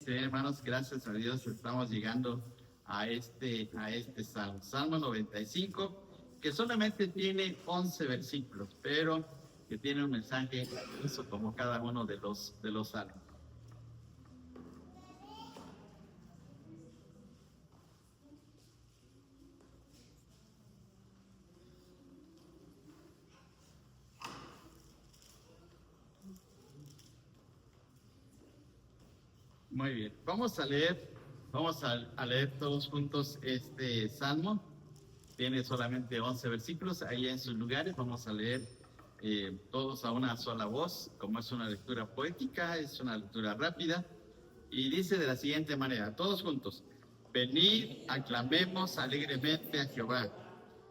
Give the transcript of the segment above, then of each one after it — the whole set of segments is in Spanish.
Sí, hermanos, gracias a Dios estamos llegando a este salmo, Salmo 95, que solamente tiene 11 versículos, pero que tiene un mensaje hermoso como cada uno de los salmos. Muy bien, vamos a leer todos juntos este salmo. Tiene solamente 11 versículos, ahí en sus lugares vamos a leer todos a una sola voz, como es una lectura poética, es una lectura rápida, y dice de la siguiente manera, todos juntos: venid, aclamemos alegremente a Jehová,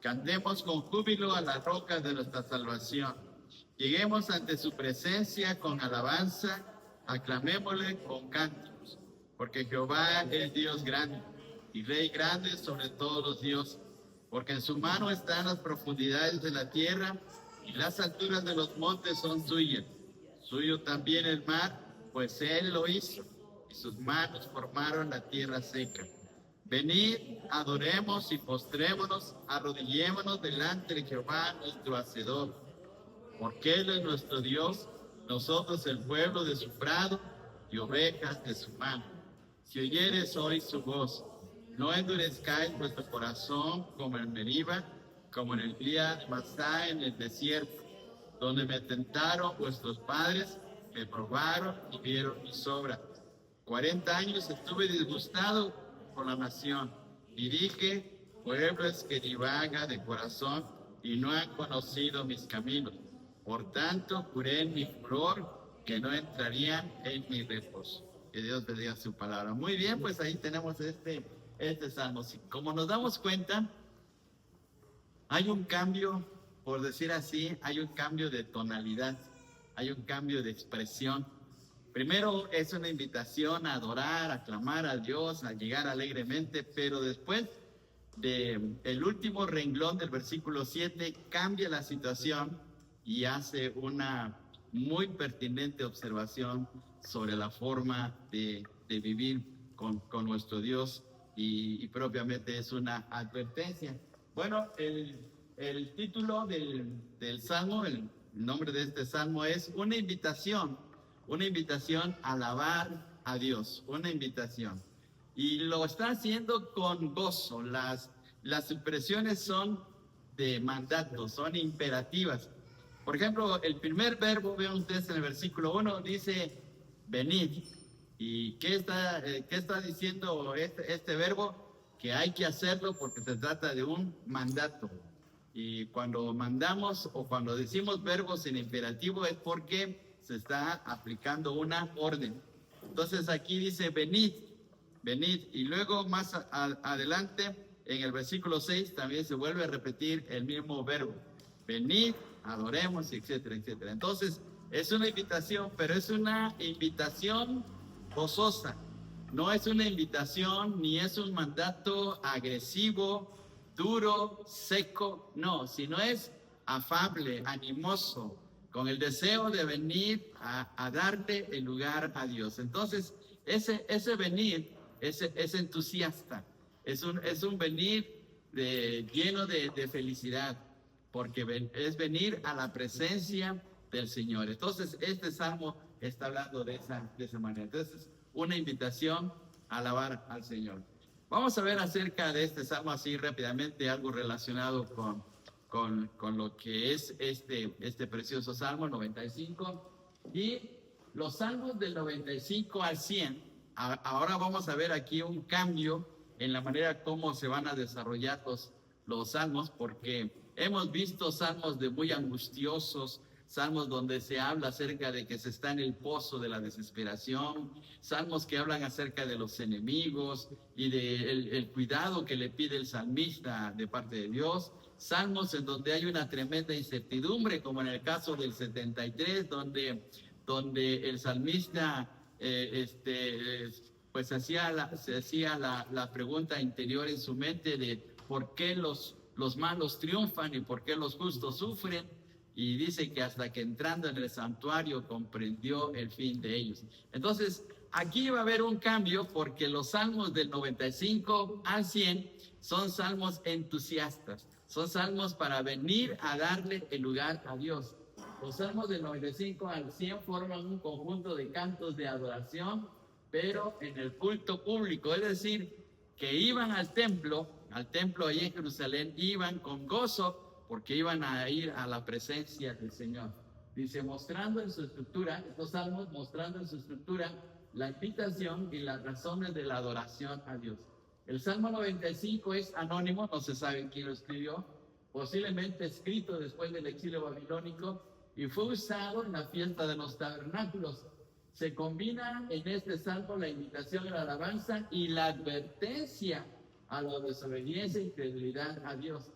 cantemos con júbilo a la roca de nuestra salvación, lleguemos ante su presencia con alabanza, aclamémosle con cánticos, porque Jehová es Dios grande y Rey grande sobre todos los dioses, porque en su mano están las profundidades de la tierra y las alturas de los montes son suyas. Suyo también el mar, pues él lo hizo, y sus manos formaron la tierra seca. Venid, adoremos y postrémonos, arrodillémonos delante de Jehová nuestro Hacedor, porque él es nuestro Dios, nosotros el pueblo de su prado y ovejas de su mano. Si oyeres hoy su voz, no endurezcáis vuestro corazón como en Meriba, como en el día de Masá en el desierto, donde me tentaron vuestros padres, me probaron y vieron mis obras. 40 años estuve disgustado por la nación, y dije: pueblo es que divaga de corazón y no han conocido mis caminos. Por tanto, juré en mi furor que no entrarían en mi reposo. Que Dios bendiga su palabra. Muy bien, pues ahí tenemos este salmo. Como nos damos cuenta, hay un cambio, por decir así, hay un cambio de tonalidad, hay un cambio de expresión. Primero es una invitación a adorar, a clamar a Dios, a llegar alegremente, pero después el último renglón del versículo 7 cambia la situación y hace una muy pertinente observación sobre la forma de vivir con nuestro Dios y propiamente es una advertencia. Bueno, el título del salmo, el nombre de este salmo es una invitación a alabar a Dios, una invitación. Y lo está haciendo con gozo. Las expresiones son de mandato, son imperativas. Por ejemplo, el primer verbo, vean ustedes en el versículo 1, dice venid. ¿Y qué está diciendo este verbo? Que hay que hacerlo porque se trata de un mandato. Y cuando mandamos o cuando decimos verbos en imperativo es porque se está aplicando una orden. Entonces aquí dice venid, y luego más adelante en el versículo 6 también se vuelve a repetir el mismo verbo. Venid, adoremos, etcétera, etcétera. Entonces es una invitación, pero es una invitación gozosa. No es una invitación ni es un mandato agresivo, duro, seco, no, sino es afable, animoso, con el deseo de venir a darle el lugar a Dios. Entonces, ese venir es entusiasta, es un venir lleno de felicidad, porque es venir a la presencia del Señor. Entonces, este salmo está hablando de esa manera. Entonces, una invitación a alabar al Señor. Vamos a ver acerca de este salmo así rápidamente, algo relacionado con lo que es este precioso salmo 95. Y los salmos del 95 al 100, ahora vamos a ver aquí un cambio en la manera como se van a desarrollar los salmos, porque hemos visto salmos de muy angustiosos, salmos donde se habla acerca de que se está en el pozo de la desesperación, salmos que hablan acerca de los enemigos y del cuidado que le pide el salmista de parte de Dios, salmos en donde hay una tremenda incertidumbre, como en el caso del 73, donde el salmista pues se hacía la pregunta interior en su mente de por qué los malos triunfan y por qué los justos sufren. Y dice que hasta que entrando en el santuario comprendió el fin de ellos. Entonces, aquí va a haber un cambio porque los salmos del 95 al 100 son salmos entusiastas, son salmos para venir a darle el lugar a Dios. Los salmos del 95 al 100 forman un conjunto de cantos de adoración, pero en el culto público, es decir, que iban al templo ahí en Jerusalén, iban con gozo porque iban a ir a la presencia del Señor. Dice, mostrando en su estructura, estos salmos mostrando en su estructura la invitación y las razones de la adoración a Dios. El Salmo 95 es anónimo, no se sabe quién lo escribió, posiblemente escrito después del exilio babilónico, y fue usado en la fiesta de los tabernáculos. Se combina en este salmo la invitación a la alabanza y la advertencia a la desobediencia e incredulidad a Dios.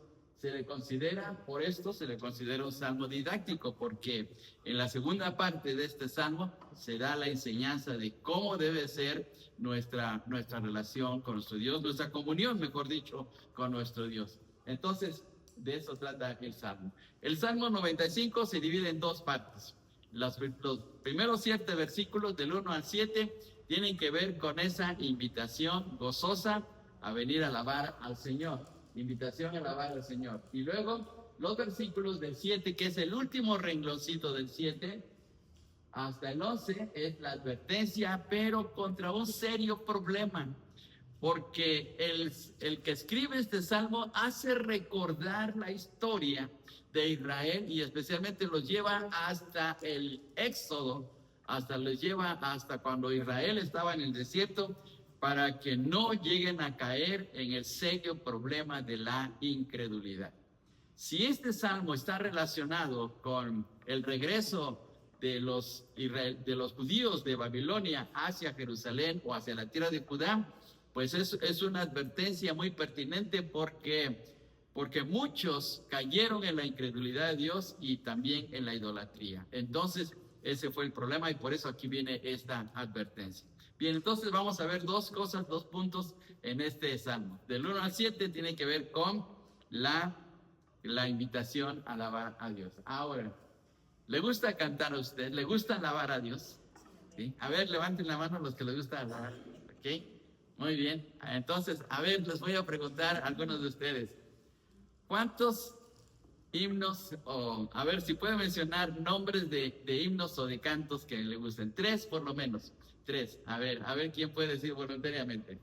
Por esto se le considera un salmo didáctico, porque en la segunda parte de este salmo se da la enseñanza de cómo debe ser nuestra relación con nuestro Dios, nuestra comunión, mejor dicho, con nuestro Dios. Entonces, de eso trata el salmo. El Salmo 95 se divide en dos partes. Los primeros 7 versículos del 1 al 7 tienen que ver con esa invitación gozosa a venir a alabar al Señor. Invitación a alabar al Señor. Y luego los versículos del 7, que es el último rengloncito del 7, hasta el 11, es la advertencia, pero contra un serio problema. Porque el que escribe este salmo hace recordar la historia de Israel y especialmente los lleva hasta el Éxodo, los lleva hasta cuando Israel estaba en el desierto, para que no lleguen a caer en el serio problema de la incredulidad. Si este salmo está relacionado con el regreso de los judíos de Babilonia hacia Jerusalén o hacia la tierra de Judá, pues es una advertencia muy pertinente porque muchos cayeron en la incredulidad de Dios y también en la idolatría. Entonces, ese fue el problema y por eso aquí viene esta advertencia. Bien, entonces vamos a ver dos puntos en este salmo. Del 1 al 7 tiene que ver con la invitación a alabar a Dios. Ahora, ¿le gusta cantar a usted? ¿Le gusta alabar a Dios? ¿Sí? A ver, levanten la mano los que les gusta alabar. ¿Ok? Muy bien. Entonces, a ver, les voy a preguntar a algunos de ustedes. ¿Cuántos himnos, a ver si pueden mencionar nombres de himnos o de cantos que le gusten? 3 por lo menos. 3. A ver quién puede decir voluntariamente.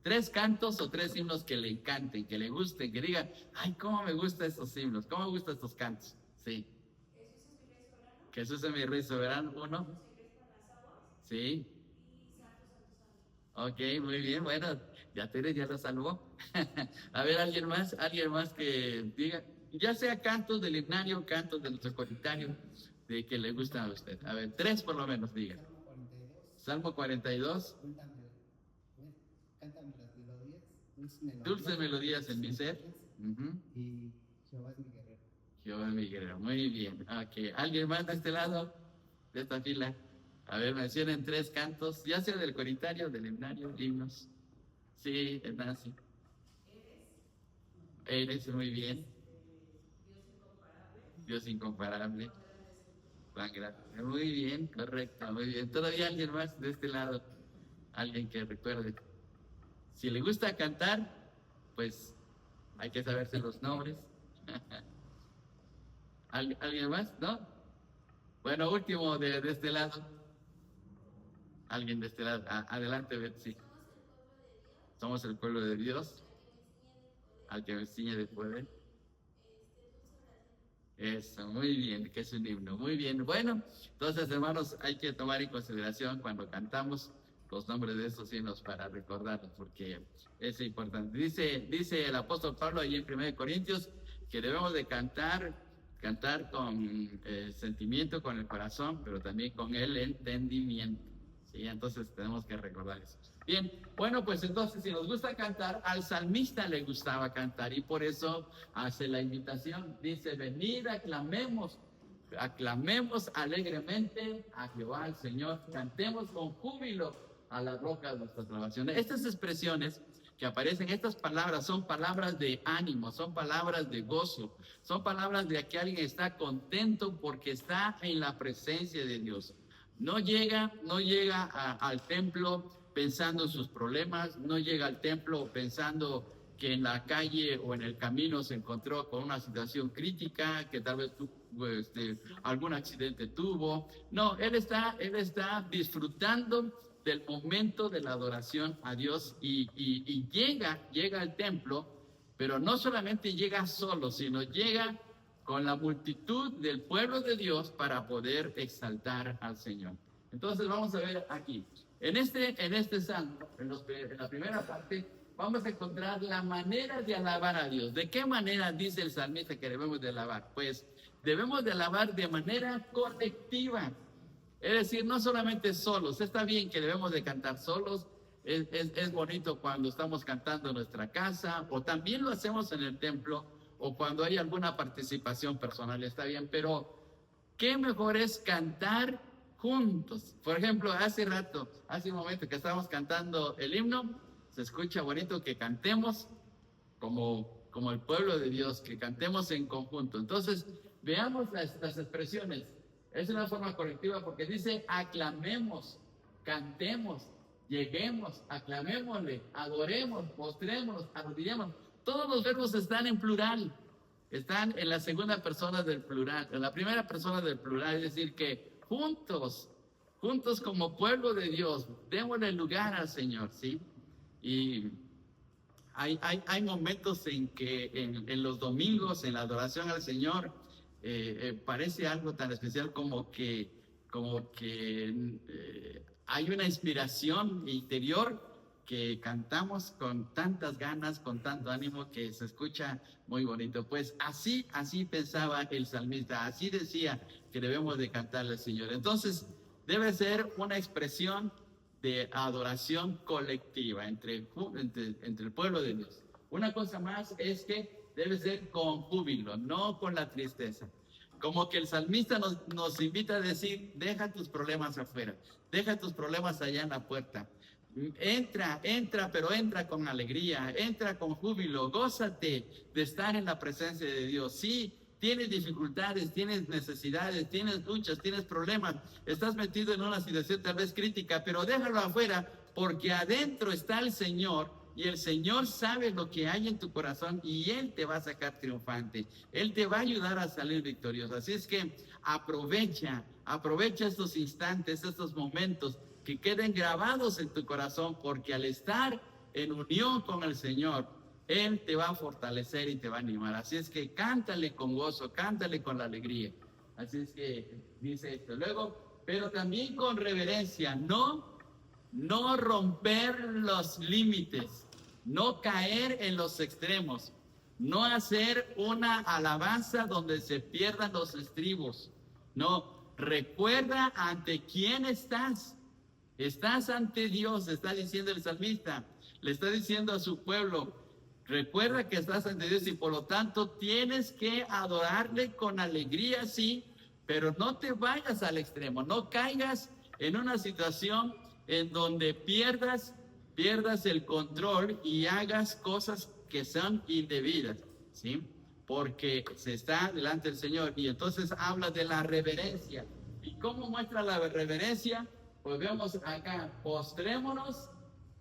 3 cantos o 3 himnos que le encanten, que le gusten, que digan, ay, cómo me gustan estos himnos, cómo me gustan estos cantos. Sí. Jesús es mi Rey soberano. 1. Sí. Ok, muy bien, bueno, ya lo salvó. A ver, alguien más que diga, ya sea cantos del himnario, cantos del coritario, de que le gustan a usted. A ver, 3 por lo menos, diga. Salmo 42. Cantan las melodías, dulces melodías en mi ser. Y Jehová es mi guerrero. Jehová es mi guerrero, muy bien. Ok, ¿alguien más de este lado, de esta fila? A ver, mencionen 3 cantos, ya sea del coritario, del himnario, himnos. Sí, es Nancy. Eres, muy bien. Dios incomparable. Muy bien, correcto, muy bien. ¿Todavía alguien más de este lado? Alguien que recuerde. Si le gusta cantar, pues hay que saberse los nombres. ¿Alguien más? ¿No? Bueno, último de este lado. Alguien de este lado. Adelante, Betsy. Somos el pueblo de Dios. Al que me ciñe de poder. Eso, muy bien, que es un himno. Muy bien. Bueno, entonces, hermanos, hay que tomar en consideración cuando cantamos los nombres de estos himnos para recordarlos, porque es importante. Dice el apóstol Pablo ahí en 1 Corintios que debemos de cantar con sentimiento, con el corazón, pero también con el entendimiento. ¿Sí? Entonces tenemos que recordar eso. Bien, bueno, pues entonces si nos gusta cantar, al salmista le gustaba cantar y por eso hace la invitación. Dice, venid, aclamemos alegremente a Jehová, al Señor, cantemos con júbilo a la roca de nuestra salvación. Estas expresiones que aparecen, estas palabras son palabras de ánimo, son palabras de gozo, son palabras de que alguien está contento porque está en la presencia de Dios. no llega al templo pensando en sus problemas, no llega al templo pensando que en la calle o en el camino se encontró con una situación crítica, que tal vez algún accidente tuvo. No, él está disfrutando del momento de la adoración a Dios y llega al templo, pero no solamente llega solo, sino llega con la multitud del pueblo de Dios para poder exaltar al Señor. Entonces vamos a ver aquí, en este salmo, en la primera parte, vamos a encontrar la manera de alabar a Dios. ¿De qué manera dice el salmista que debemos de alabar? Pues debemos de alabar de manera colectiva. Es decir, no solamente solos. Está bien que debemos de cantar solos. Es bonito cuando estamos cantando en nuestra casa, o también lo hacemos en el templo, o cuando hay alguna participación personal. Está bien, pero qué mejor es cantar juntos. Por ejemplo, hace un momento que estábamos cantando el himno, se escucha bonito que cantemos como el pueblo de Dios, que cantemos en conjunto. Entonces, veamos las expresiones. Es una forma colectiva porque dice aclamemos, cantemos, lleguemos, aclamémosle, adoremos, postrémonos, arrodillémonos. Todos los verbos están en plural, están en la segunda persona del plural, en la primera persona del plural, es decir, que juntos como pueblo de Dios, démosle lugar al Señor, ¿sí? Y hay momentos en que en los domingos, en la adoración al Señor, parece algo tan especial como que hay una inspiración interior que cantamos con tantas ganas, con tanto ánimo que se escucha muy bonito. Pues así pensaba el salmista, así decía que debemos de cantarle al Señor. Entonces debe ser una expresión de adoración colectiva entre el pueblo de Dios. Una cosa más es que debe ser con júbilo, no con la tristeza. Como que el salmista nos invita a decir, deja tus problemas afuera, deja tus problemas allá en la puerta. Entra, pero entra con alegría, entra con júbilo, gózate de estar en la presencia de Dios. Sí, tienes dificultades, tienes necesidades, tienes luchas, tienes problemas, estás metido en una situación tal vez crítica, pero déjalo afuera porque adentro está el Señor. Y el Señor sabe lo que hay en tu corazón y Él te va a sacar triunfante. Él te va a ayudar a salir victorioso. Así es que aprovecha estos instantes, estos momentos que queden grabados en tu corazón, porque al estar en unión con el Señor, Él te va a fortalecer y te va a animar. Así es que cántale con gozo, cántale con la alegría. Así es que dice esto. Luego, pero también con reverencia, no romper los límites, no caer en los extremos, no hacer una alabanza donde se pierdan los estribos. No, recuerda ante quién estás. Estás ante Dios, está diciendo el salmista, le está diciendo a su pueblo, recuerda que estás ante Dios y por lo tanto tienes que adorarle con alegría, sí, pero no te vayas al extremo, no caigas en una situación en donde pierdas el control y hagas cosas que son indebidas, ¿sí? Porque se está delante del Señor. Y entonces habla de la reverencia. ¿Y cómo muestra la reverencia? Pues vemos acá, postrémonos,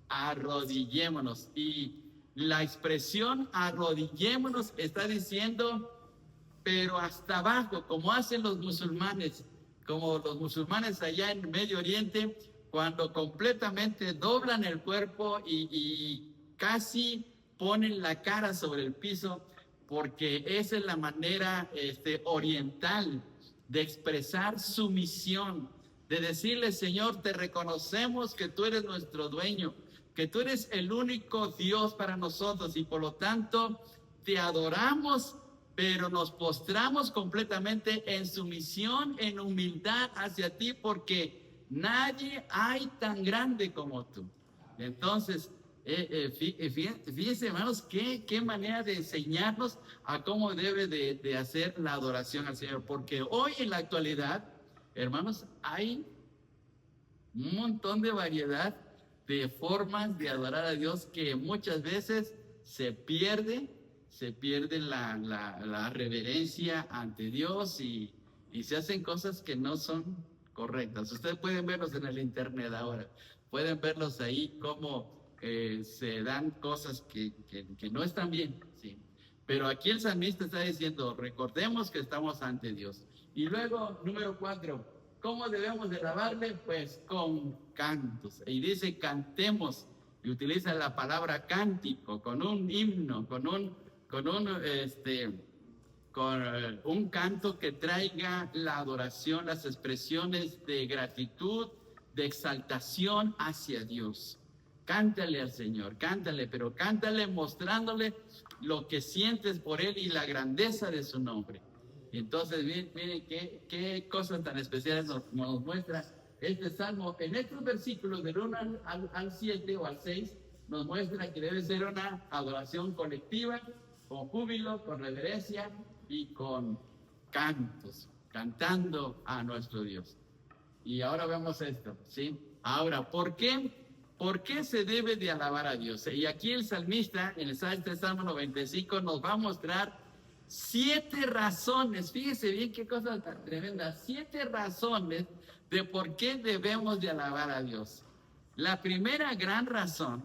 arrodillémonos. Y la expresión arrodillémonos está diciendo, pero hasta abajo, como hacen los musulmanes, como los musulmanes allá en Medio Oriente, cuando completamente doblan el cuerpo y casi ponen la cara sobre el piso, porque esa es la manera oriental de expresar sumisión, de decirle, Señor, te reconocemos que tú eres nuestro dueño, que tú eres el único Dios para nosotros y por lo tanto te adoramos, pero nos postramos completamente en sumisión, en humildad hacia ti, porque nadie hay tan grande como tú. Entonces, fíjense, hermanos, qué manera de enseñarnos a cómo debe de hacer la adoración al Señor. Porque hoy en la actualidad, hermanos, hay un montón de variedad de formas de adorar a Dios que muchas veces se pierde la reverencia ante Dios y se hacen cosas que no son correctas. Ustedes pueden verlos en el internet ahora. Pueden verlos ahí cómo se dan cosas que no están bien, ¿sí? Pero aquí el salmista está diciendo, recordemos que estamos ante Dios. Y luego, número 4, ¿cómo debemos de alabarle? Pues con cantos. Y dice, cantemos. Y utiliza la palabra cántico, con un himno, con un canto que traiga la adoración, las expresiones de gratitud, de exaltación hacia Dios. Cántale al Señor, cántale, pero cántale mostrándole lo que sientes por Él y la grandeza de su nombre. Entonces, miren qué cosas tan especiales nos muestra este salmo. En estos versículos del 1 al 7 o al 6, nos muestra que debe ser una adoración colectiva, con júbilo, con reverencia y con cantos, cantando a nuestro Dios. Y ahora vemos esto, ¿sí? Ahora, ¿por qué se debe de alabar a Dios? Y aquí el salmista, en este Salmo 95, nos va a mostrar 7 razones. Fíjese bien qué cosa tan tremenda. 7 razones de por qué debemos de alabar a Dios. La primera gran razón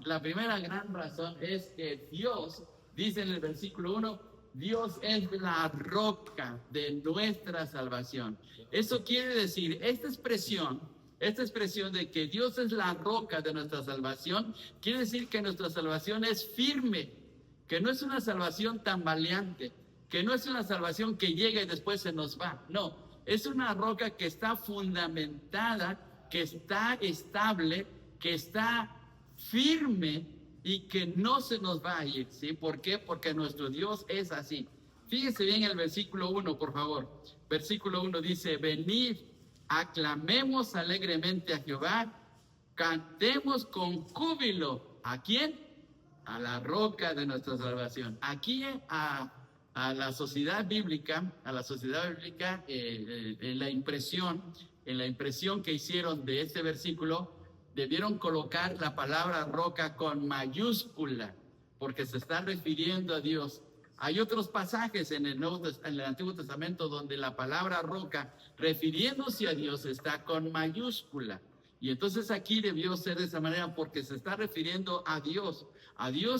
es que Dios, dice en el versículo 1, Dios es la roca de nuestra salvación. Eso quiere decir, esta expresión de que Dios es la roca de nuestra salvación, quiere decir que nuestra salvación es firme, que no es una salvación tambaleante, que no es una salvación que llega y después se nos va. No, es una roca que está fundamentada, que está estable, que está firme y que no se nos va a ir, ¿sí? ¿Por qué? Porque nuestro Dios es así. Fíjese bien el versículo 1, por favor. Versículo 1 dice, venid, aclamemos alegremente a Jehová, cantemos con júbilo. ¿A quién? A la roca de nuestra salvación. Aquí a la sociedad bíblica, en la impresión que hicieron de este versículo, debieron colocar la palabra roca con mayúscula, porque se está refiriendo a Dios. Hay otros pasajes en el Antiguo Testamento donde la palabra roca, refiriéndose a Dios, está con mayúscula. Y entonces aquí debió ser de esa manera porque se está refiriendo a Dios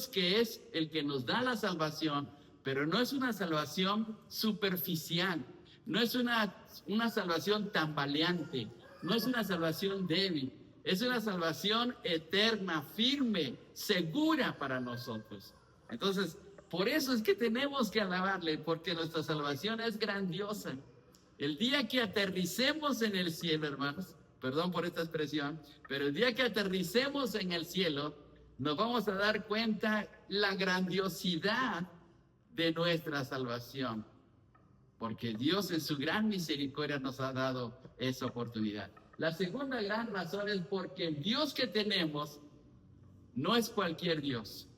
que es el que nos da la salvación, pero no es una salvación superficial, no es una salvación tambaleante, no es una salvación débil. Es una salvación eterna, firme, segura para nosotros. Entonces, por eso es que tenemos que alabarle, porque nuestra salvación es grandiosa. El día que aterricemos en el cielo, hermanos, perdón por esta expresión, pero el día que aterricemos en el cielo, nos vamos a dar cuenta la grandiosidad de nuestra salvación, porque Dios en su gran misericordia nos ha dado esa oportunidad. La segunda gran razón es porque el Dios que tenemos no es cualquier Dios.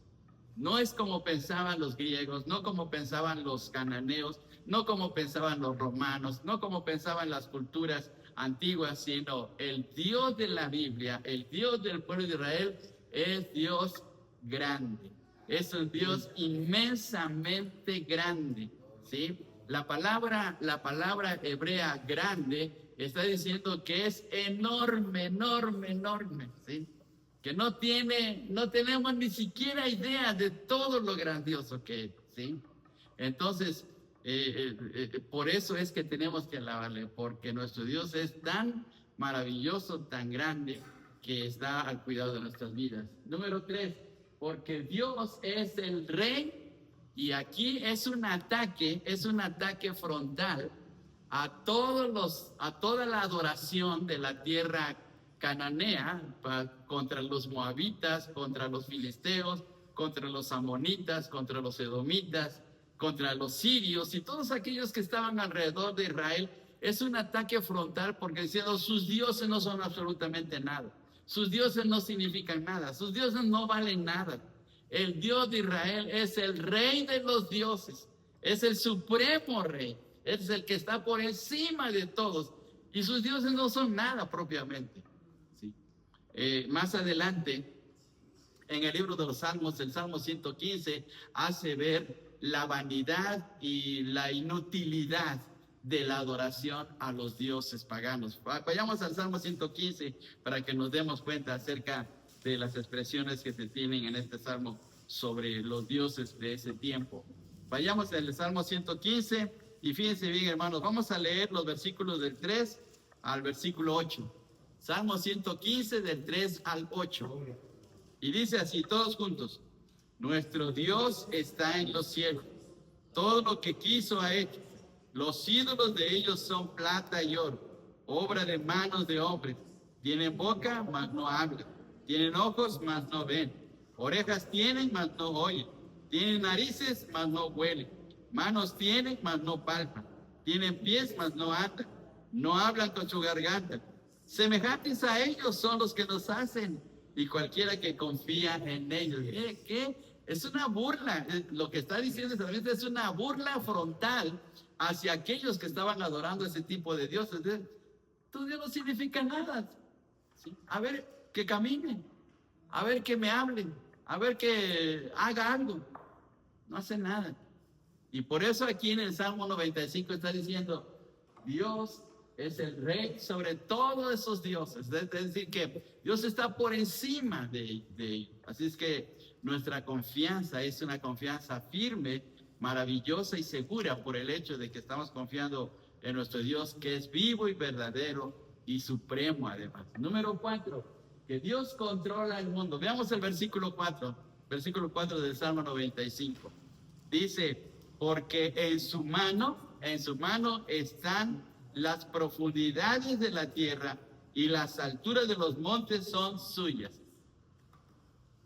No es como pensaban los griegos, no como pensaban los cananeos, no como pensaban los romanos, no como pensaban las culturas antiguas, sino el Dios de la Biblia, el Dios del pueblo de Israel, es Dios grande. Es un Dios inmensamente grande, ¿sí? La palabra hebrea grande está diciendo que es enorme, ¿sí? Que no tenemos ni siquiera idea de todo lo grandioso que es, ¿sí? Entonces, por eso es que tenemos que alabarle, porque nuestro Dios es tan maravilloso, tan grande, que está al cuidado de nuestras vidas. Número 3, porque Dios es el Rey, y aquí es un ataque frontal a toda la adoración de la tierra cananea contra los moabitas, contra los filisteos, contra los amonitas, contra los edomitas, contra los sirios y todos aquellos que estaban alrededor de Israel. Es un ataque frontal porque diciendo sus dioses no son absolutamente nada, sus dioses no significan nada, sus dioses no valen nada. El Dios de Israel es el Rey de los dioses, es el supremo Rey, es el que está por encima de todos y sus dioses no son nada propiamente, ¿sí? Más adelante en el libro de los Salmos, el Salmo 115 hace ver la vanidad y la inutilidad de la adoración a los dioses paganos. Vayamos al Salmo 115 para que nos demos cuenta acerca de las expresiones que se tienen en este Salmo sobre los dioses de ese tiempo. Vayamos al Salmo 115 y fíjense bien, hermanos, vamos a leer los versículos del 3 al versículo 8. Salmo 115 del 3 al 8. Y dice así, todos juntos: nuestro Dios está en los cielos, todo lo que quiso ha hecho. Los ídolos de ellos son plata y oro, obra de manos de hombres. Tienen boca, mas no hablan. Tienen ojos, mas no ven. Orejas tienen, mas no oyen. Tienen narices, mas no huelen. Manos tienen, mas no palpan. Tienen pies, mas no andan. No hablan con su garganta. Semejantes a ellos son los que los hacen, y cualquiera que confía en ellos. ¿Qué? Es una burla. Lo que está diciendo es una burla frontal hacia aquellos que estaban adorando ese tipo de dioses. Tu Dios no significa nada. ¿Sí? A ver, que camine. A ver, que me hablen. A ver, que haga algo. No hace nada. Y por eso aquí en el Salmo 95 está diciendo, Dios es el rey sobre todos esos dioses. Es decir, que Dios está por encima de ellos. Así es que nuestra confianza es una confianza firme, maravillosa y segura por el hecho de que estamos confiando en nuestro Dios, que es vivo y verdadero y supremo además. Número 4, que Dios controla el mundo. Veamos el versículo 4 del Salmo 95. Dice, porque en su mano están las profundidades de la tierra y las alturas de los montes son suyas.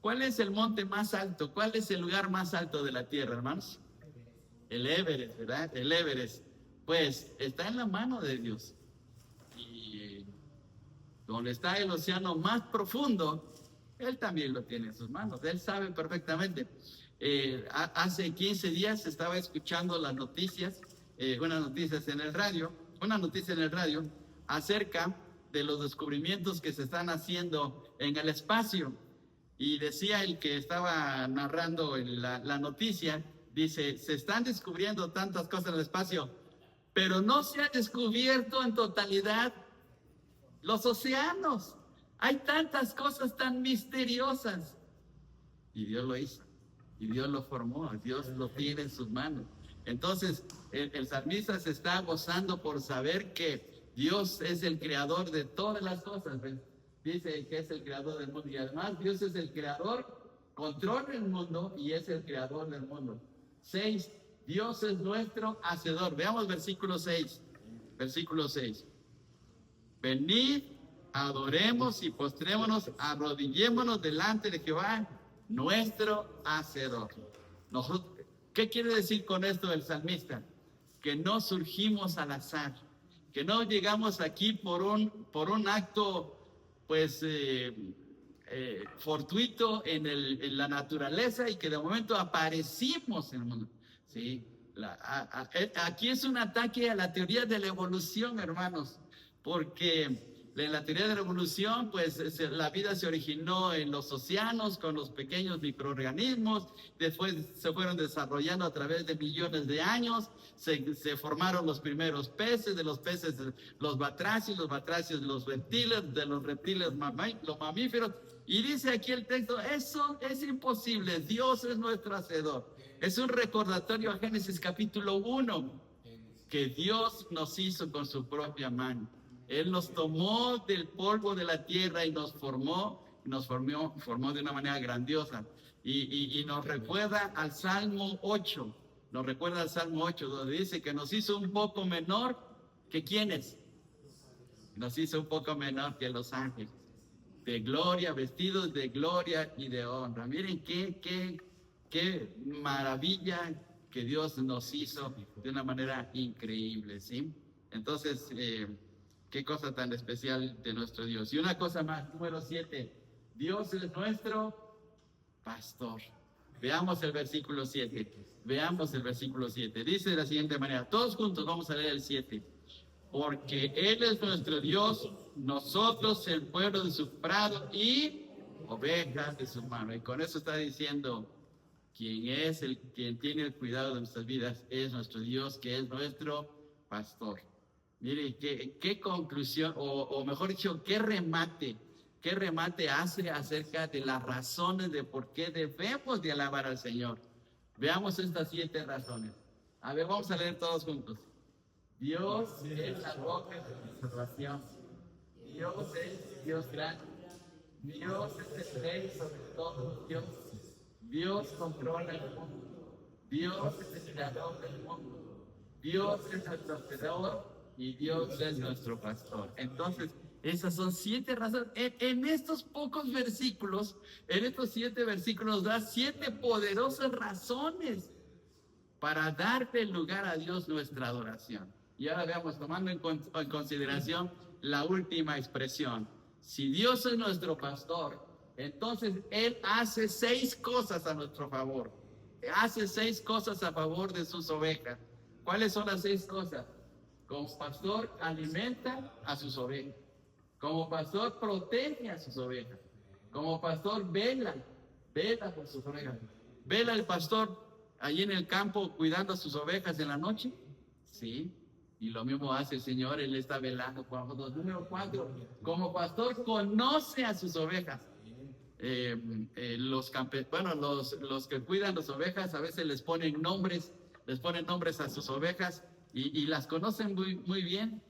¿Cuál es el monte más alto? ¿Cuál es el lugar más alto de la tierra, hermanos? El Everest, ¿verdad? El Everest. Pues está en la mano de Dios. Y donde está el océano más profundo, Él también lo tiene en sus manos. Él sabe perfectamente. Hace 15 días estaba escuchando las noticias, una noticia en el radio, acerca de los descubrimientos que se están haciendo en el espacio. Y decía el que estaba narrando la noticia, dice, se están descubriendo tantas cosas en el espacio, pero no se ha descubierto en totalidad los océanos. Hay tantas cosas tan misteriosas. Y Dios lo hizo, y Dios lo formó, Dios lo tiene en sus manos. Entonces, el salmista se está gozando por saber que Dios es el creador de todas las cosas. Dice que es el creador del mundo, y además Dios es el creador, controla el mundo y es el creador del mundo. 6, Dios es nuestro hacedor. Veamos versículo 6. Venid, adoremos y postrémonos, arrodillémonos delante de Jehová, nuestro hacedor. ¿Qué quiere decir con esto el salmista? Que no surgimos al azar, que no llegamos aquí por un acto fortuito en la naturaleza y que de momento aparecimos en el mundo. ¿Sí? Aquí es un ataque a la teoría de la evolución, hermanos, porque en la teoría de la evolución, la vida se originó en los océanos con los pequeños microorganismos, después se fueron desarrollando a través de millones de años, se formaron los primeros peces, de los peces los batracios, los reptiles, de los reptiles los mamíferos, y dice aquí el texto, eso es imposible, Dios es nuestro hacedor. Es un recordatorio a Génesis capítulo 1, que Dios nos hizo con su propia mano. Él nos tomó del polvo de la tierra y nos formó de una manera grandiosa. Y nos recuerda al Salmo 8, donde dice que nos hizo un poco menor que ¿quiénes? Nos hizo un poco menor que los ángeles. De gloria, vestidos de gloria y de honra. Miren qué maravilla que Dios nos hizo de una manera increíble, ¿sí? Entonces, qué cosa tan especial de nuestro Dios. Y una cosa más, número 7. Dios es nuestro pastor. Veamos el versículo 7. Dice de la siguiente manera. Todos juntos vamos a leer el 7. Porque Él es nuestro Dios, nosotros el pueblo de su prado y ovejas de su mano. Y con eso está diciendo, quien tiene el cuidado de nuestras vidas es nuestro Dios, que es nuestro pastor. Mire, qué conclusión, o mejor dicho, qué remate hace acerca de las razones de por qué debemos de alabar al Señor. Veamos estas 7 razones. A ver, vamos a leer todos juntos. Dios es la roca de mi salvación. Dios es Dios grande. Dios es el rey sobre todos los dioses. Dios controla el mundo. Dios es el creador del mundo. Dios es nuestro hacedor y Dios es nuestro pastor. Entonces, esas son 7 razones. En estos pocos versículos, en estos 7 versículos, nos da 7 poderosas razones para darle lugar a Dios nuestra adoración. Y ahora veamos, tomando en consideración la última expresión. Si Dios es nuestro pastor, entonces Él hace 6 cosas a nuestro favor. Hace 6 cosas a favor de sus ovejas. ¿Cuáles son las 6 cosas? Como pastor alimenta a sus ovejas. Como pastor protege a sus ovejas. Como pastor vela por sus ovejas. ¿Vela el pastor allí en el campo cuidando a sus ovejas en la noche? Sí. Y lo mismo hace el Señor, Él está velando por nosotros. Número 4, como pastor conoce a sus ovejas. Los que cuidan las ovejas a veces les ponen nombres a sus ovejas y las conocen muy bien.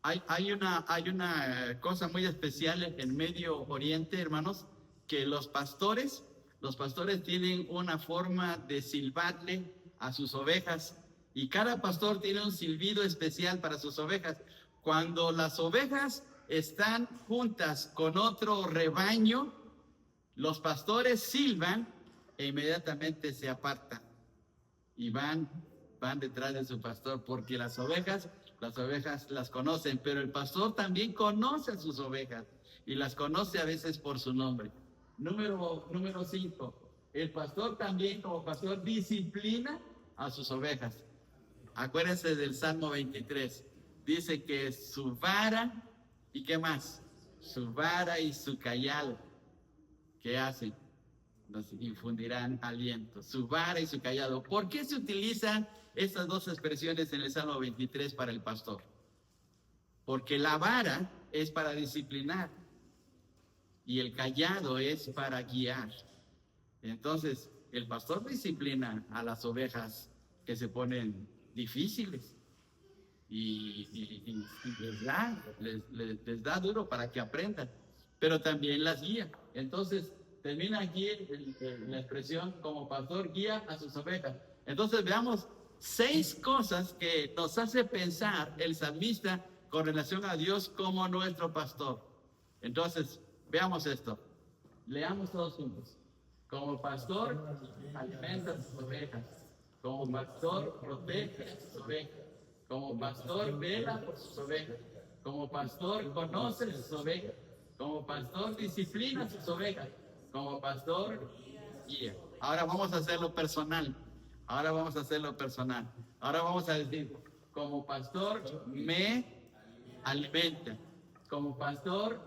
Hay una cosa muy especial en Medio Oriente, hermanos, que los pastores tienen una forma de silbarle a sus ovejas, y cada pastor tiene un silbido especial para sus ovejas. Cuando las ovejas están juntas con otro rebaño, los pastores silban e inmediatamente se apartan y van detrás de su pastor, porque las ovejas las conocen, pero el pastor también conoce a sus ovejas y las conoce a veces por su nombre. Número 5, el pastor también como pastor disciplina a sus ovejas. Acuérdense del Salmo 23. Dice que su vara, ¿y qué más? Su vara y su cayado, ¿qué hacen? Nos infundirán aliento. Su vara y su cayado. ¿Por qué se utilizan estas 2 expresiones en el Salmo 23 para el pastor? Porque la vara es para disciplinar y el cayado es para guiar. Entonces, el pastor disciplina a las ovejas que se ponen difíciles y les da duro para que aprendan, pero también las guía. Entonces, termina aquí la expresión como pastor guía a sus ovejas. Entonces, veamos 6 cosas que nos hace pensar el salmista con relación a Dios como nuestro pastor. Entonces, veamos esto. Leamos todos juntos. Como pastor, alimenta a sus ovejas. Como pastor, protege a sus ovejas. Como pastor, vela por sus ovejas. Como pastor, conoce sus ovejas. Como pastor, disciplina a sus ovejas. Como pastor, guía. Ahora vamos a hacerlo personal. Ahora vamos a decir, como pastor, me alimenta. Como pastor,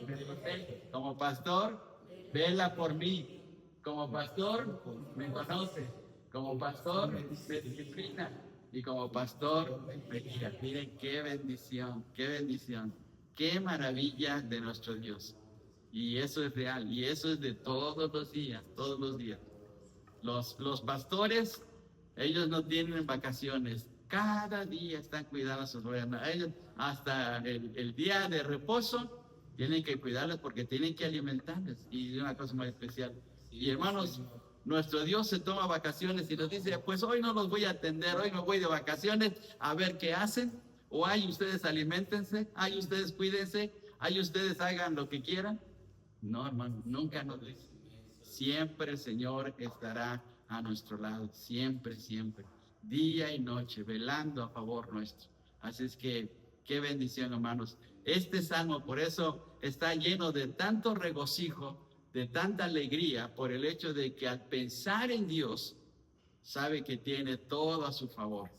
me protege. Como pastor, vela por mí. Como pastor, me conoce. Como pastor, me disciplina. Y como pastor, me guía. Miren qué bendición, qué maravilla de nuestro Dios. Y eso es real, y eso es de todos los días. Los pastores, ellos no tienen vacaciones. Cada día están cuidando a sus ovejas. Ellos hasta el día de reposo tienen que cuidarlas porque tienen que alimentarlas. Y es una cosa muy especial. Y hermanos, nuestro Dios se toma vacaciones y nos dice, pues hoy no los voy a atender, hoy me voy de vacaciones a ver qué hacen. O ay, ustedes aliméntense, ay, ustedes cuídense, ay, ustedes hagan lo que quieran. No, hermano, nunca nos dice. Siempre el Señor estará a nuestro lado, siempre, día y noche, velando a favor nuestro. Así es que, qué bendición, hermanos. Este salmo, por eso, está lleno de tanto regocijo, de tanta alegría, por el hecho de que al pensar en Dios, sabe que tiene todo a su favor.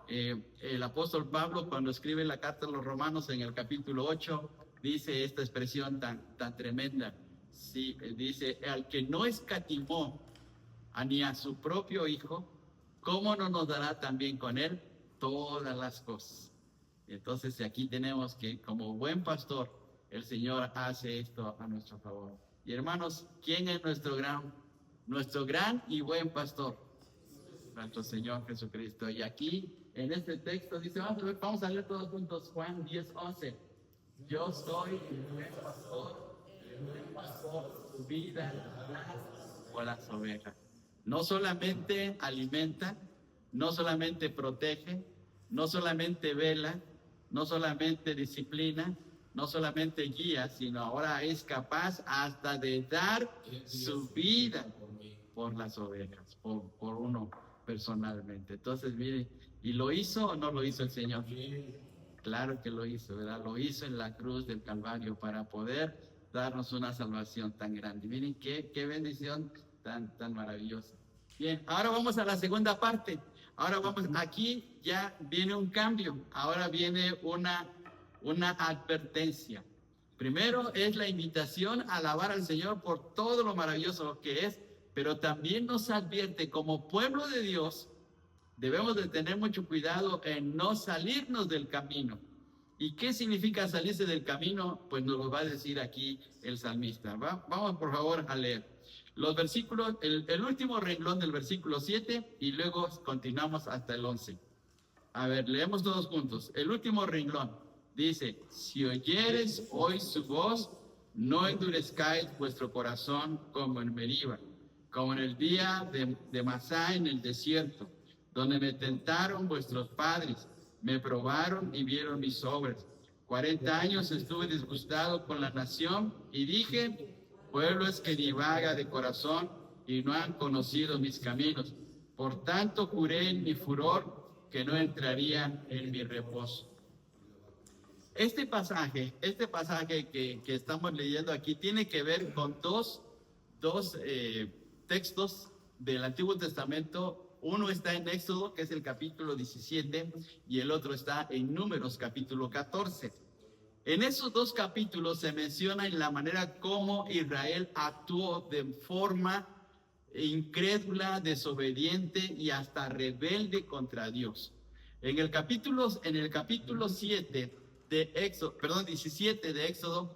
El apóstol Pablo, cuando escribe la carta a los Romanos en el capítulo 8, dice esta expresión tan tremenda. Sí, dice, al que no escatimó ni a su propio hijo, ¿cómo no nos dará también con él todas las cosas? Entonces aquí tenemos que, como buen pastor, el Señor hace esto a nuestro favor. Y hermanos, ¿quién es nuestro gran y buen pastor? Nuestro Señor Jesucristo. Y aquí, en este texto, dice, vamos a leer todos juntos Juan 10:11. Yo soy el buen pastor, su vida por las ovejas. No solamente alimenta, no solamente protege, no solamente vela, no solamente disciplina, no solamente guía, sino ahora es capaz hasta de dar su vida por las ovejas, por uno personalmente. Entonces, mire, ¿y lo hizo o no lo hizo el Señor? Claro que lo hizo, ¿verdad? Lo hizo en la cruz del Calvario para poder darnos una salvación tan grande. Miren qué bendición tan maravillosa. Bien, ahora vamos a la segunda parte. Ahora vamos, aquí ya viene un cambio. Ahora viene una advertencia. Primero es la invitación a alabar al Señor por todo lo maravilloso que es, pero también nos advierte como pueblo de Dios, debemos de tener mucho cuidado en no salirnos del camino. ¿Y qué significa salirse del camino? Pues nos lo va a decir aquí el salmista. Vamos por favor a leer los versículos, el último renglón del versículo 7 y luego continuamos hasta el 11. A ver, leemos todos juntos. El último renglón dice, si oyeres hoy su voz, no endurezcáis vuestro corazón como en Meriba, como en el día de Masá en el desierto, donde me tentaron vuestros padres, me probaron y vieron mis obras. 40 años estuve disgustado con la nación y dije, pueblo es que divaga de corazón y no han conocido mis caminos. Por tanto juré en mi furor que no entrarían en mi reposo. Este pasaje que estamos leyendo aquí tiene que ver con dos textos del Antiguo Testamento. Uno está en Éxodo, que es el capítulo 17, y el otro está en Números, capítulo 14. En esos dos capítulos se menciona en la manera como Israel actuó de forma incrédula, desobediente y hasta rebelde contra Dios. En el capítulo 17 de Éxodo,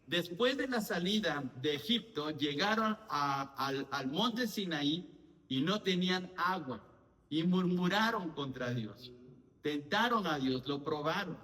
después de la salida de Egipto, llegaron al monte Sinaí y no tenían agua y murmuraron contra Dios. Tentaron a Dios, lo probaron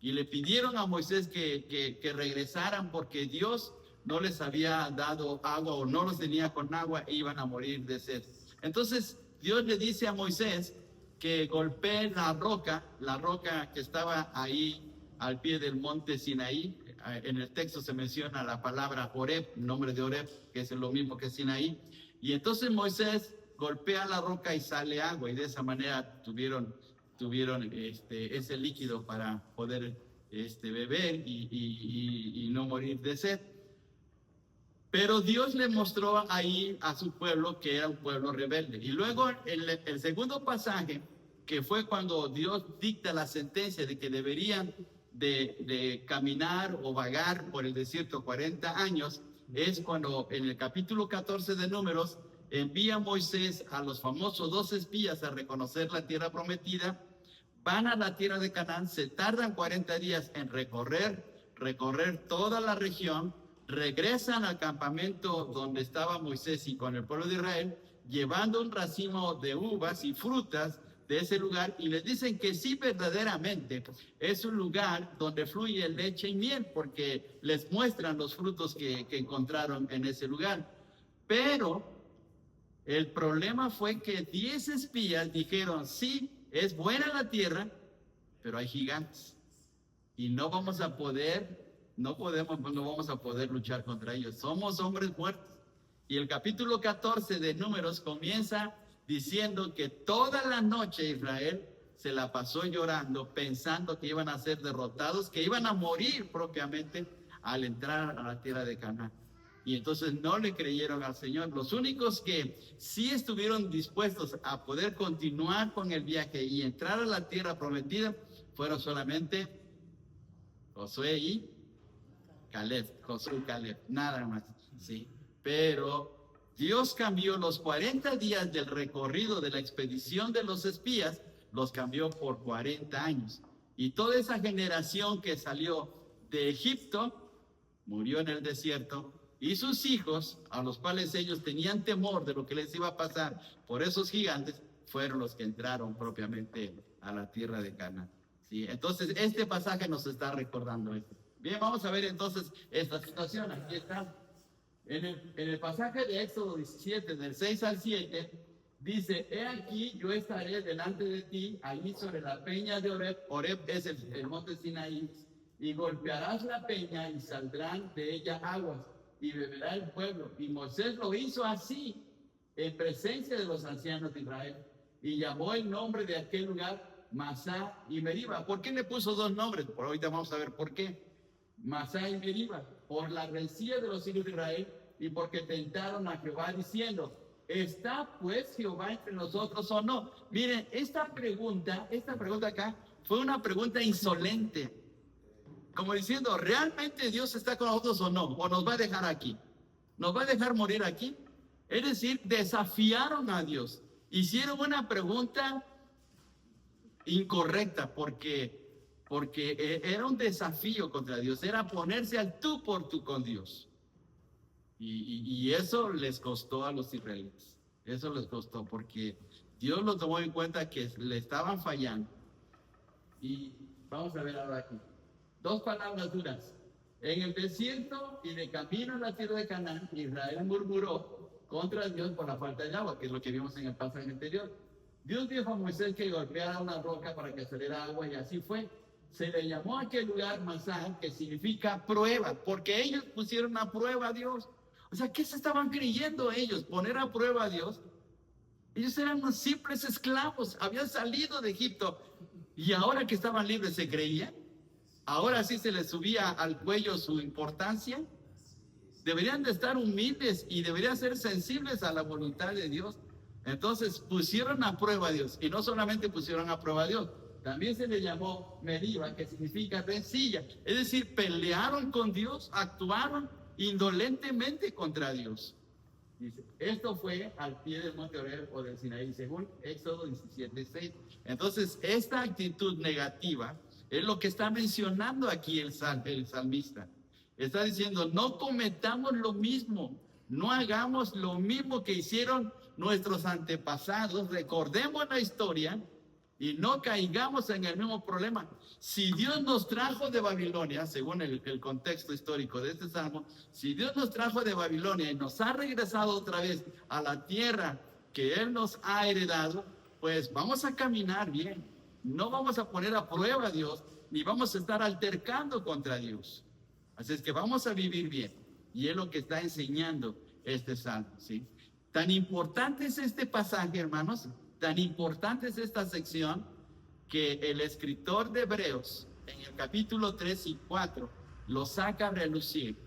y le pidieron a Moisés que regresaran porque Dios no les había dado agua o no los tenía con agua e iban a morir de sed. Entonces Dios le dice a Moisés que golpee la roca que estaba ahí al pie del monte Sinaí. En el texto se menciona la palabra Oreb, nombre de Oreb, que es lo mismo que Sinaí. Y entonces Moisés golpea la roca y sale agua, y de esa manera tuvieron ese líquido para poder beber y no morir de sed. Pero Dios le mostró ahí a su pueblo que era un pueblo rebelde. Y luego el segundo pasaje, que fue cuando Dios dicta la sentencia de que deberían de caminar o vagar por el desierto 40 años, es cuando en el capítulo 14 de Números envía Moisés a los famosos 2 espías a reconocer la tierra prometida. Van a la tierra de Canaán, se tardan 40 días en recorrer toda la región, regresan al campamento donde estaba Moisés y con el pueblo de Israel, llevando un racimo de uvas y frutas de ese lugar, y les dicen que sí, verdaderamente es un lugar donde fluye leche y miel, porque les muestran los frutos que encontraron en ese lugar. Pero el problema fue que 10 espías dijeron, sí, es buena la tierra, pero hay gigantes y no vamos a poder luchar contra ellos. Somos hombres muertos. Y el capítulo 14 de Números comienza diciendo que toda la noche Israel se la pasó llorando, pensando que iban a ser derrotados, que iban a morir propiamente al entrar a la tierra de Canaán. Y entonces no le creyeron al Señor. Los únicos que sí estuvieron dispuestos a poder continuar con el viaje y entrar a la tierra prometida fueron solamente Josué y Caleb, nada más, sí. Pero Dios cambió los 40 días del recorrido de la expedición de los espías, los cambió por 40 años. Y toda esa generación que salió de Egipto murió en el desierto, y sus hijos, a los cuales ellos tenían temor de lo que les iba a pasar por esos gigantes, fueron los que entraron propiamente a la tierra de Canaán. ¿Sí? Entonces, este pasaje nos está recordando esto. Bien, vamos a ver entonces esta situación. Aquí está. En el pasaje de Éxodo 17, del 6 al 7, dice: he aquí, yo estaré delante de ti, allí sobre la peña de Horeb. Horeb es el monte Sinaí. Y golpearás la peña y saldrán de ella aguas, y beberá el pueblo. Y Moisés lo hizo así, en presencia de los ancianos de Israel, y llamó el nombre de aquel lugar Masá y Meriba. ¿Por qué le puso dos nombres? Por ahorita vamos a ver por qué. Masá y Meriba, por la rencilla de los hijos de Israel, y porque tentaron a Jehová diciendo: ¿está pues Jehová entre nosotros o no? Miren, esta pregunta acá fue una pregunta insolente, como diciendo: ¿realmente Dios está con nosotros o no? ¿O nos va a dejar aquí? ¿Nos va a dejar morir aquí? Es decir, desafiaron a Dios. Hicieron una pregunta incorrecta porque era un desafío contra Dios. Era ponerse al tú por tú con Dios. Y eso les costó a los israelitas. Eso les costó porque Dios lo tomó en cuenta que le estaban fallando. Y vamos a ver ahora aquí. Dos palabras duras. En el desierto y de camino a la tierra de Canaán, Israel murmuró contra Dios por la falta de agua, que es lo que vimos en el pasaje anterior. Dios dijo a Moisés que golpeara una roca para que saliera agua, y así fue. Se le llamó a aquel lugar Masá, que significa prueba, porque ellos pusieron a prueba a Dios. O sea, ¿qué se estaban creyendo ellos? Poner a prueba a Dios. Ellos eran unos simples esclavos, habían salido de Egipto, y ahora que estaban libres se creían. Ahora sí se les subía al cuello su importancia. Deberían de estar humildes y deberían ser sensibles a la voluntad de Dios. Entonces pusieron a prueba a Dios, y no solamente pusieron a prueba a Dios, también se le llamó Meriba, que significa rencilla. Es decir, pelearon con Dios, actuaron indolentemente contra Dios. Dice, esto fue al pie del monte Horeb o del Sinaí, según Éxodo 17:6. Entonces, esta actitud negativa es lo que está mencionando aquí el salmista. Está diciendo: no cometamos lo mismo, no hagamos lo mismo que hicieron nuestros antepasados. Recordemos la historia y no caigamos en el mismo problema. Si Dios nos trajo de Babilonia, según el contexto histórico de este salmo, si Dios nos trajo de Babilonia y nos ha regresado otra vez a la tierra que Él nos ha heredado, pues vamos a caminar bien. No vamos a poner a prueba a Dios, ni vamos a estar altercando contra Dios. Así es que vamos a vivir bien. Y es lo que está enseñando este salmo, ¿sí? Tan importante es este pasaje, hermanos, tan importante es esta sección, que el escritor de Hebreos, en el capítulo 3 y 4, lo saca a relucir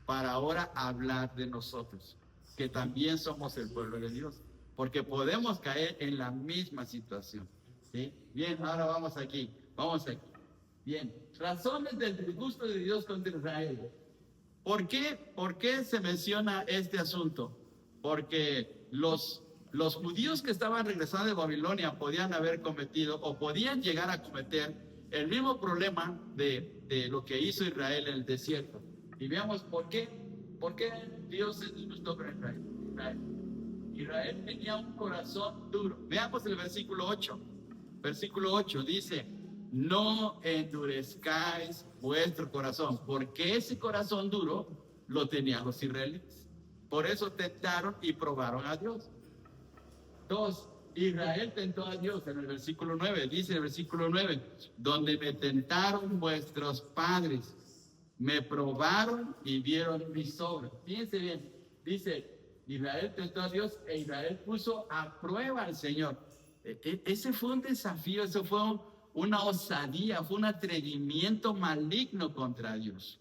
para ahora hablar de nosotros, que también somos el pueblo de Dios, porque podemos caer en la misma situación, ¿sí? Bien, ahora vamos aquí. Bien, razones del disgusto de Dios contra Israel. ¿Por qué se menciona este asunto? Porque los judíos que estaban regresando de Babilonia podían haber cometido o podían llegar a cometer el mismo problema de lo que hizo Israel en el desierto. Y veamos por qué Dios se disgustó con Israel. Israel tenía un corazón duro. Veamos el versículo 8. Versículo 8 dice: no endurezcáis vuestro corazón, porque ese corazón duro lo tenían los israelitas. Por eso tentaron y probaron a Dios. 2. Israel tentó a Dios en el versículo 9. Dice el versículo 9: donde me tentaron vuestros padres, me probaron y vieron mis obras. Fíjense bien, dice: Israel tentó a Dios e Israel puso a prueba al Señor. Ese fue un desafío, eso fue una osadía, fue un atrevimiento maligno contra Dios.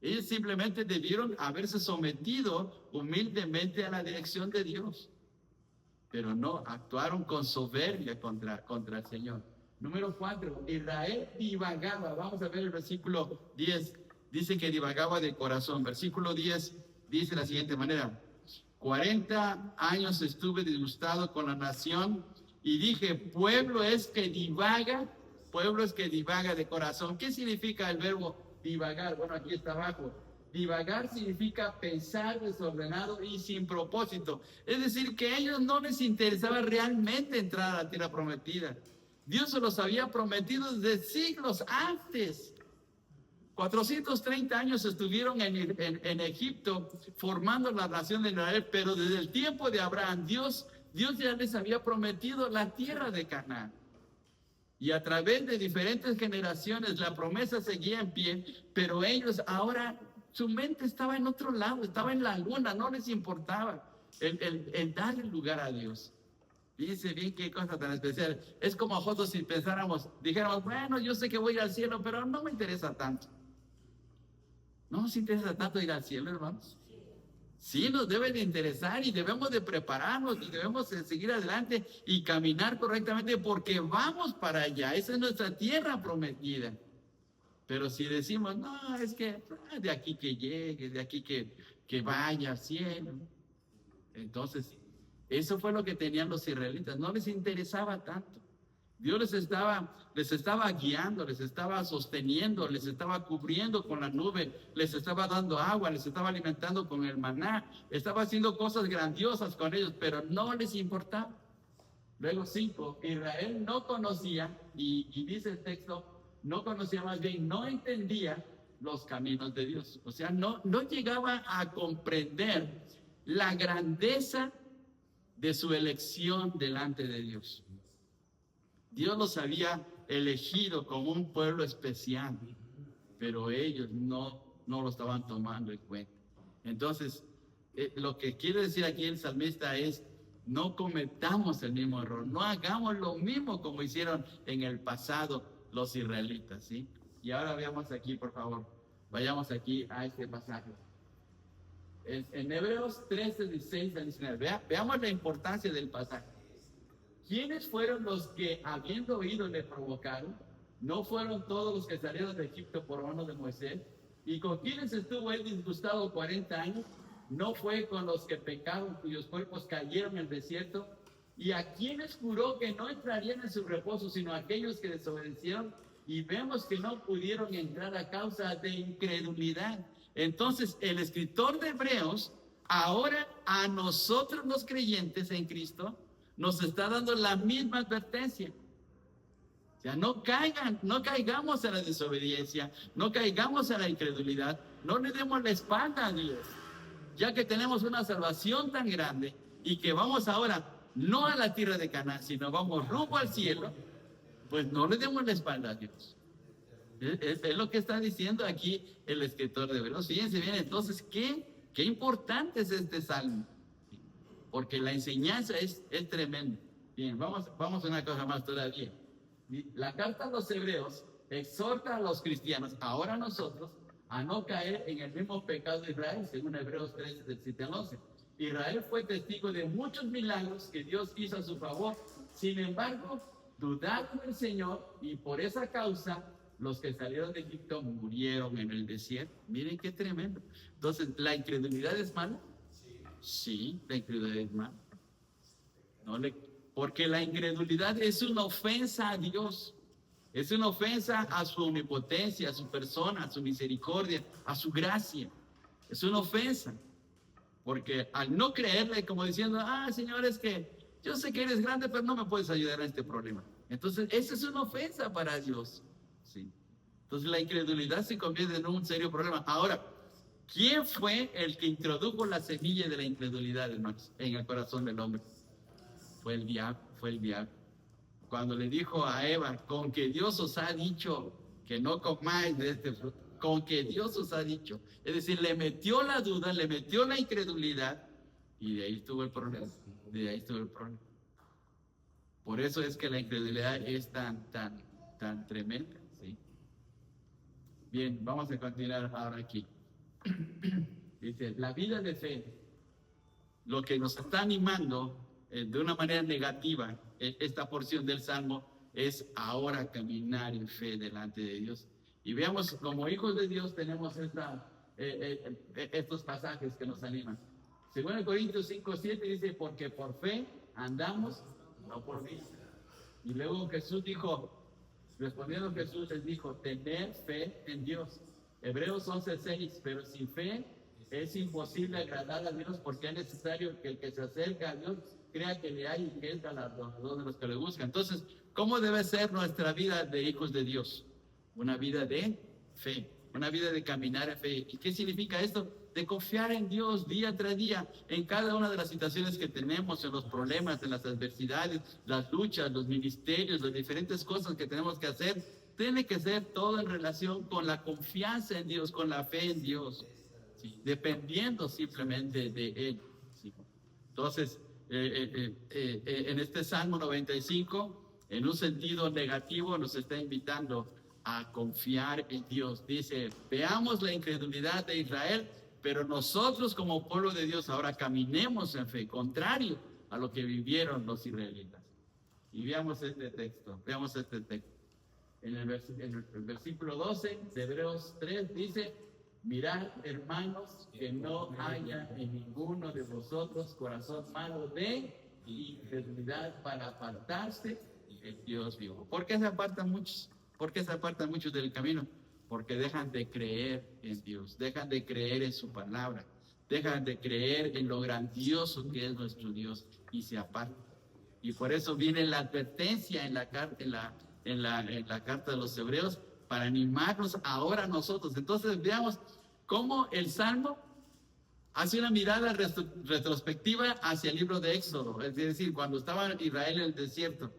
Ellos simplemente debieron haberse sometido humildemente a la dirección de Dios, pero no, actuaron con soberbia contra el Señor. Número 4, Israel divagaba. Vamos a ver el versículo 10. Dice que divagaba de corazón. Versículo 10 dice de la siguiente manera: 40 años estuve disgustado con la nación y dije, pueblo es que divaga de corazón. ¿Qué significa el verbo divagar? Bueno, aquí está abajo. Divagar significa pensar desordenado y sin propósito. Es decir, que a ellos no les interesaba realmente entrar a la tierra prometida. Dios se los había prometido desde siglos antes. 430 años estuvieron en Egipto formando la nación de Israel, pero desde el tiempo de Abraham, Dios ya les había prometido la tierra de Canaán. Y a través de diferentes generaciones la promesa seguía en pie, pero ellos ahora, su mente estaba en otro lado, estaba en la luna, no les importaba el darle lugar a Dios. Fíjense bien qué cosa tan especial. Es como a nosotros si dijéramos, bueno, yo sé que voy al cielo, pero no me interesa tanto. ¿No nos interesa tanto ir al cielo, hermanos? Sí, nos debe de interesar y debemos de prepararnos y debemos de seguir adelante y caminar correctamente porque vamos para allá. Esa es nuestra tierra prometida. Pero si decimos, no, es que de aquí que llegue, de aquí que vaya al cielo. Entonces, eso fue lo que tenían los israelitas. No les interesaba tanto. Dios les estaba guiando, les estaba sosteniendo, les estaba cubriendo con la nube, les estaba dando agua, les estaba alimentando con el maná, estaba haciendo cosas grandiosas con ellos, pero no les importaba. Luego 5, Israel no conocía, y dice el texto, no conocía, más bien no entendía los caminos de Dios. O sea, no llegaba a comprender la grandeza de su elección delante de Dios. Dios los había elegido como un pueblo especial, pero ellos no lo estaban tomando en cuenta. Entonces, lo que quiere decir aquí el salmista es, no cometamos el mismo error, no hagamos lo mismo como hicieron en el pasado los israelitas, ¿sí? Y ahora veamos aquí, por favor, vayamos aquí a este pasaje. En Hebreos 13, 16 al 19, veamos la importancia del pasaje. ¿Quiénes fueron los que, habiendo oído, le provocaron? ¿No fueron todos los que salieron de Egipto por mano de Moisés? ¿Y con quiénes estuvo él disgustado 40 años? ¿No fue con los que pecaron, cuyos cuerpos cayeron en el desierto? ¿Y a quiénes juró que no entrarían en su reposo, sino a aquellos que desobedecieron? Y vemos que no pudieron entrar a causa de incredulidad. Entonces, el escritor de Hebreos, ahora a nosotros los creyentes en Cristo, nos está dando la misma advertencia. O sea, no caigamos en la desobediencia, no caigamos en la incredulidad, no le demos la espalda a Dios, ya que tenemos una salvación tan grande y que vamos ahora no a la tierra de Canaán, sino vamos rumbo al cielo, pues no le demos la espalda a Dios. Es lo que está diciendo aquí el escritor de Hebreos. Fíjense bien, entonces, qué importante es este salmo. Porque la enseñanza es tremenda. Bien, vamos a una cosa más todavía. La carta a los hebreos exhorta a los cristianos, ahora nosotros, a no caer en el mismo pecado de Israel, según Hebreos 13, del 7 al 11. Israel fue testigo de muchos milagros que Dios hizo a su favor. Sin embargo, dudaron del Señor y por esa causa los que salieron de Egipto murieron en el desierto. Miren qué tremendo. Entonces, ¿la incredulidad es mala? Sí, la incredulidad es mala. Porque la incredulidad es una ofensa a Dios. Es una ofensa a su omnipotencia, a su persona, a su misericordia, a su gracia. Es una ofensa. Porque al no creerle, como diciendo, Señor, es que yo sé que eres grande, pero no me puedes ayudar a este problema. Entonces, esa es una ofensa para Dios. Sí. Entonces, la incredulidad se convierte en un serio problema. Ahora, ¿quién fue el que introdujo la semilla de la incredulidad, hermanos, en el corazón del hombre? Fue el diablo. Cuando le dijo a Eva, con que Dios os ha dicho que no comáis de este fruto, con que Dios os ha dicho. Es decir, le metió la duda, le metió la incredulidad y de ahí estuvo el problema. Por eso es que la incredulidad es tan tremenda, ¿sí? Bien, vamos a continuar ahora aquí. Dice, la vida de fe, lo que nos está animando de una manera negativa, esta porción del Salmo, es ahora caminar en fe delante de Dios. Y veamos, como hijos de Dios tenemos estos pasajes que nos animan. Según el Corintios 5:7 dice, porque por fe andamos, no por vista. Y luego Jesús dijo, respondiendo Jesús les dijo, tener fe en Dios. Hebreos 11:6, pero sin fe es imposible agradar a Dios porque es necesario que el que se acerca a Dios crea que le hay y que es galardonador de los que le buscan. Entonces, ¿cómo debe ser nuestra vida de hijos de Dios? Una vida de fe, una vida de caminar en fe. ¿Y qué significa esto? De confiar en Dios día tras día, en cada una de las situaciones que tenemos, en los problemas, en las adversidades, las luchas, los ministerios, las diferentes cosas que tenemos que hacer. Tiene que ser todo en relación con la confianza en Dios, con la fe en Dios, ¿sí? Dependiendo simplemente de Él, ¿sí? Entonces, en este Salmo 95, en un sentido negativo, nos está invitando a confiar en Dios. Dice, veamos la incredulidad de Israel, pero nosotros como pueblo de Dios ahora caminemos en fe, contrario a lo que vivieron los israelitas. Y veamos este texto. En el versículo 12 de Hebreos 3 dice, mirad, hermanos, que no haya en ninguno de vosotros corazón malo de incredulidad para apartarse del Dios vivo. ¿Por qué se apartan muchos? ¿Por qué se apartan muchos del camino? Porque dejan de creer en Dios, dejan de creer en su palabra, dejan de creer en lo grandioso que es nuestro Dios y se apartan. Y por eso viene la advertencia en la carta de los Hebreos para animarnos ahora nosotros. Entonces veamos cómo el Salmo hace una mirada retrospectiva hacia el libro de Éxodo, es decir, cuando estaba Israel en el desierto,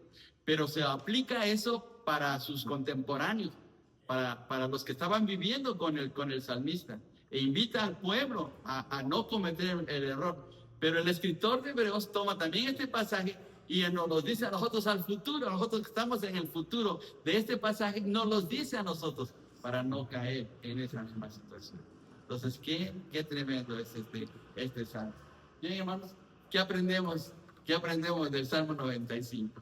pero se aplica eso para sus contemporáneos, para los que estaban viviendo con el salmista, e invita al pueblo a no cometer el error. Pero el escritor de Hebreos toma también este pasaje y nos lo dice a nosotros al futuro, a nosotros que estamos en el futuro de este pasaje, nos los dice a nosotros para no caer en esa misma situación. Entonces, qué tremendo es este salmo. Bien, hermanos, ¿qué aprendemos del Salmo 95?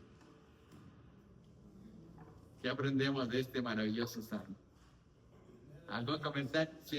¿Qué aprendemos de este maravilloso salmo? ¿Algún comentario? ¿Sí?